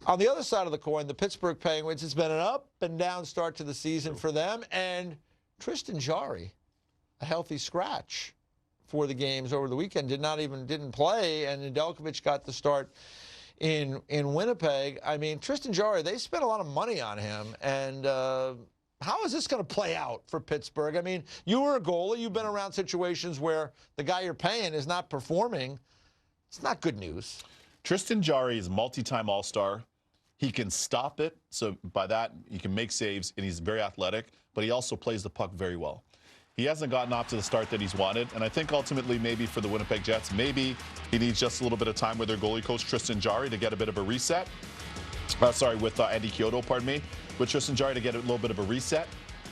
On the other side of the coin, the Pittsburgh Penguins, it's been an up and down start to the season for them. And Tristan Jarry, a healthy scratch for the games over the weekend, didn't play, and Nedeljkovic got the start in Winnipeg. I mean, Tristan Jarry, they spent a lot of money on him, and how is this going to play out for Pittsburgh? I mean, you were a goalie. You've been around situations where the guy you're paying is not performing. It's not good news. Tristan Jarry is multi-time All-Star. He can stop it, so by that, he can make saves, and he's very athletic, but he also plays the puck very well. He hasn't gotten off to the start that he's wanted, and I think ultimately maybe for the Winnipeg Jets, maybe he needs just a little bit of time with their goalie coach, Tristan Jarry, to get a bit of a reset. With Andy Chiodo, pardon me, with Tristan Jarry to get a little bit of a reset.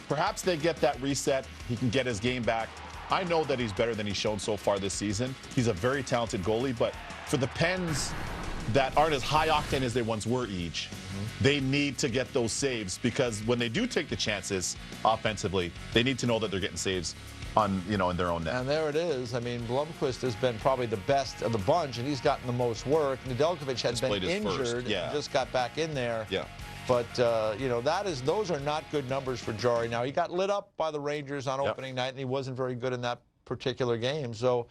Perhaps they get that reset, he can get his game back. I know that he's better than he's shown so far this season. He's a very talented goalie, but for the Pens that aren't as high octane as they once were, they need to get those saves, because when they do take the chances offensively, they need to know that they're getting saves on, in their own net. And there it is. I mean, Blomqvist has been probably the best of the bunch, and he's gotten the most work. Nedeljkovic had been injured and just got back in there. Yeah. But, those are not good numbers for Jarry. Now, he got lit up by the Rangers on opening night, and he wasn't very good in that particular game. So,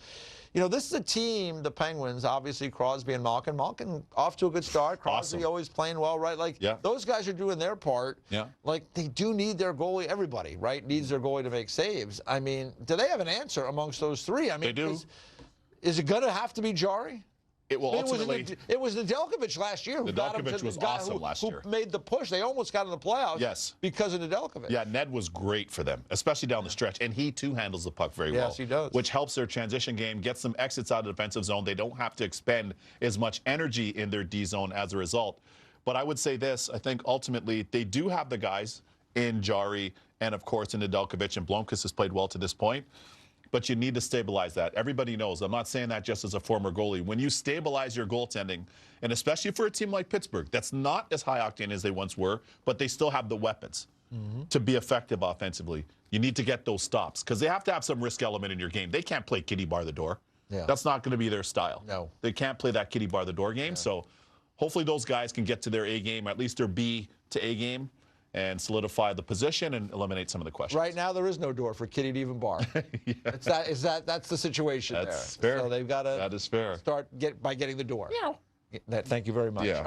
this is a team, the Penguins, obviously Crosby and Malkin. Malkin off to a good start. Crosby always playing well, right? Those guys are doing their part. Yeah. They do need their goalie. Everybody, right, needs their goalie to make saves. I mean, do they have an answer amongst those three? I mean, they do. Is it going to have to be Jarry? It will ultimately. It was Nedeljkovic last year who got him to was awesome last year. Who made the push. They almost got in the playoffs. Yes. Because of Nedeljkovic. Yeah, Ned was great for them, especially down the stretch. And he, too, handles the puck very well. Yes, he does. Which helps their transition game, gets some exits out of the defensive zone. They don't have to expend as much energy in their D zone as a result. But I would say this. I think ultimately they do have the guys in Jarry and, of course, in Nedeljkovic, and Blomqvist has played well to this point. But you need to stabilize that. Everybody knows. I'm not saying that just as a former goalie. When you stabilize your goaltending, and especially for a team like Pittsburgh, that's not as high octane as they once were, but they still have the weapons to be effective offensively. You need to get those stops, because they have to have some risk element in your game. They can't play kitty bar the door. Yeah. That's not going to be their style. No. They can't play that kitty bar the door game. Yeah. So hopefully those guys can get to their A game, or at least their B to A game, and solidify the position and eliminate some of the questions. Right now, there is no door for kitty to even bar. Yeah. That's the situation That's there. fair. So they've got to start by getting the door. Yeah. Thank you very much. Yeah.